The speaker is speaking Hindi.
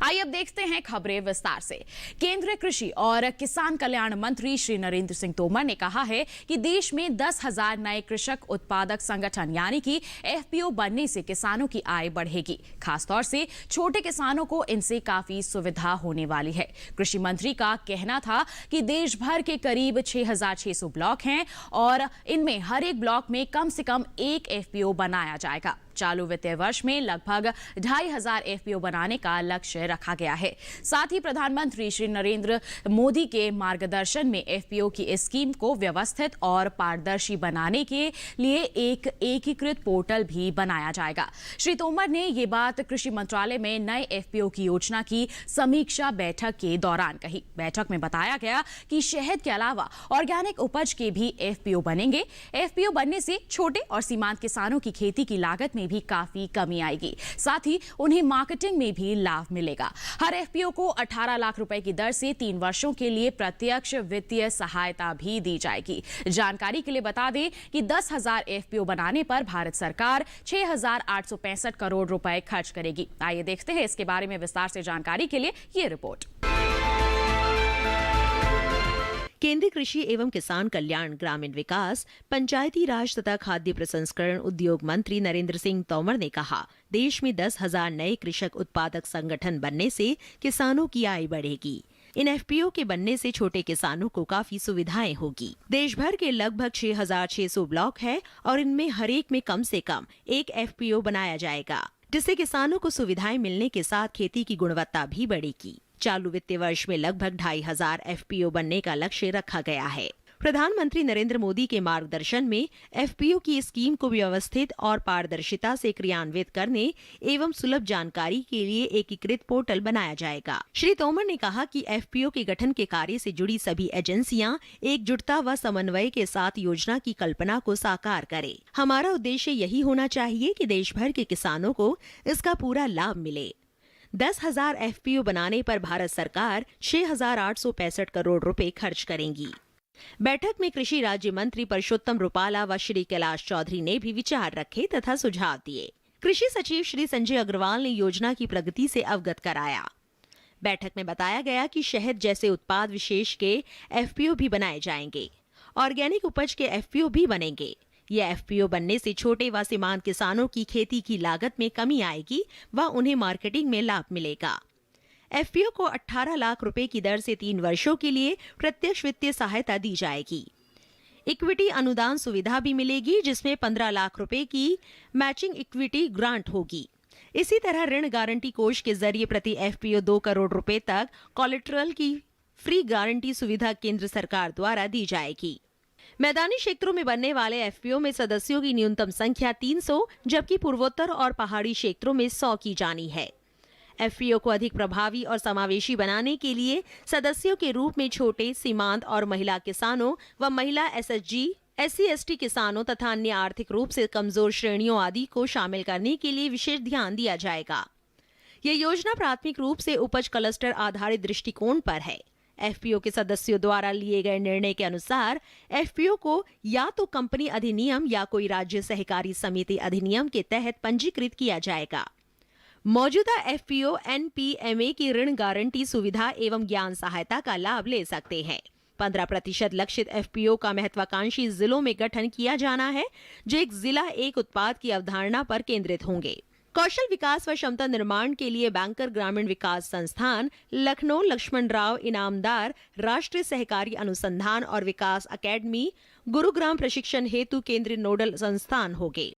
आइए अब देखते हैं खबरें विस्तार से। केंद्रीय कृषि और किसान कल्याण मंत्री श्री नरेंद्र सिंह तोमर ने कहा है कि देश में 10,000 नए कृषक उत्पादक संगठन यानी कि एफपीओ बनने से किसानों की आय बढ़ेगी। खासतौर से छोटे किसानों को इनसे काफी सुविधा होने वाली है। कृषि मंत्री का कहना था कि देश भर के करीब 6,600 ब्लॉक हैं और इनमें हर एक ब्लॉक में कम से कम एक एफपीओ बनाया जाएगा। चालू वित्तीय वर्ष में लगभग 2,500 एफपीओ बनाने का लक्ष्य रखा गया है। साथ ही प्रधानमंत्री श्री नरेंद्र मोदी के मार्गदर्शन में एफपीओ की इस स्कीम को व्यवस्थित और पारदर्शी बनाने के लिए एक एकीकृत पोर्टल भी बनाया जाएगा। श्री तोमर ने ये बात कृषि मंत्रालय में नए एफपीओ की योजना की समीक्षा बैठक के दौरान कही। बैठक में बताया गया कि शहद के अलावा ऑर्गेनिक उपज के भी एफपीओ बनेंगे। एफपीओ बनने से छोटे और सीमांत किसानों की खेती की लागत में भी काफी कमी आएगी। साथ ही उन्हें मार्केटिंग में भी लाभ मिलेगा। हर एफपीओ को 18 लाख रुपए की दर से 3 वर्षों के लिए प्रत्यक्ष वित्तीय सहायता भी दी जाएगी। जानकारी के लिए बता दें कि 10,000 एफपीओ बनाने पर भारत सरकार 6,865 करोड़ रुपए खर्च करेगी। आइए देखते हैं इसके बारे में विस्तार से जानकारी के लिए ये रिपोर्ट। केंद्रीय कृषि एवं किसान कल्याण, ग्रामीण विकास, पंचायती राज तथा खाद्य प्रसंस्करण उद्योग मंत्री नरेंद्र सिंह तोमर ने कहा, देश में 10,000 नए कृषक उत्पादक संगठन बनने से किसानों की आय बढ़ेगी। इन एफपीओ के बनने से छोटे किसानों को काफी सुविधाएं होगी। देश भर के लगभग 6,600 ब्लॉक है और इनमें हर एक में कम से कम एक एफपीओ बनाया जाएगा, जिससे किसानों को सुविधाएं मिलने के साथ खेती की गुणवत्ता भी बढ़ेगी। चालू वित्तीय वर्ष में लगभग 2,500 एफपीओ बनने का लक्ष्य रखा गया है। प्रधानमंत्री नरेंद्र मोदी के मार्गदर्शन में एफपीओ की स्कीम को व्यवस्थित और पारदर्शिता से क्रियान्वित करने एवं सुलभ जानकारी के लिए एकीकृत पोर्टल बनाया जाएगा। श्री तोमर ने कहा कि एफपीओ के गठन के कार्य से जुड़ी सभी एजेंसियां एकजुटता व समन्वय के साथ योजना की कल्पना को साकार करें। हमारा उद्देश्य यही होना चाहिए कि देश भर के किसानों को इसका पूरा लाभ मिले। 10,000 एफपीओ बनाने पर भारत सरकार 6,865 करोड़ रुपए खर्च करेंगी। बैठक में कृषि राज्य मंत्री परषोत्तम रुपाला व श्री कैलाश चौधरी ने भी विचार रखे तथा सुझाव दिए। कृषि सचिव श्री संजय अग्रवाल ने योजना की प्रगति से अवगत कराया। बैठक में बताया गया कि शहद जैसे उत्पाद विशेष के एफपीओ भी बनाए जाएंगे। ऑर्गेनिक उपज के एफपीओ भी बनेंगे। ये एफपीओ बनने से छोटे व सीमांत किसानों की खेती की लागत में कमी आएगी व उन्हें मार्केटिंग में लाभ मिलेगा। एफपीओ को 18 लाख रुपए की दर से 3 वर्षों के लिए प्रत्यक्ष वित्तीय सहायता दी जाएगी। इक्विटी अनुदान सुविधा भी मिलेगी, जिसमें 15 लाख रुपए की मैचिंग इक्विटी ग्रांट होगी। इसी तरह ऋण गारंटी कोष के जरिए प्रति एफपीओ 2 करोड़ रुपए तक कोलेट्रल की फ्री गारंटी सुविधा केंद्र सरकार द्वारा दी जाएगी। मैदानी क्षेत्रों में बनने वाले एफपीओ में सदस्यों की न्यूनतम संख्या 300 जबकि पूर्वोत्तर और पहाड़ी क्षेत्रों में 100 की जानी है। एफपीओ को अधिक प्रभावी और समावेशी बनाने के लिए सदस्यों के रूप में छोटे, सीमांत और महिला किसानों व महिला एसएचजी, SC/ST किसानों तथा अन्य आर्थिक रूप से कमजोर श्रेणियों आदि को शामिल करने के लिए विशेष ध्यान दिया जाएगा। ये योजना प्राथमिक रूप से उपज क्लस्टर आधारित दृष्टिकोण पर है। एफपीओ के सदस्यों द्वारा लिए गए निर्णय के अनुसार एफपीओ को या तो कंपनी अधिनियम या कोई राज्य सहकारी समिति अधिनियम के तहत पंजीकृत किया जाएगा। मौजूदा एफपीओ एनपीएमए की ऋण गारंटी सुविधा एवं ज्ञान सहायता का लाभ ले सकते हैं। 15% लक्षित एफपीओ का महत्वाकांक्षी जिलों में गठन किया जाना है, जो एक जिला एक उत्पाद की अवधारणा पर केंद्रित होंगे। कौशल विकास व क्षमता निर्माण के लिए बैंकर ग्रामीण विकास संस्थान, लखनऊ लक्ष्मण राव इनामदार राष्ट्रीय सहकारी अनुसंधान और विकास अकेडमी, गुरुग्राम प्रशिक्षण हेतु केंद्रीय नोडल संस्थान होंगे।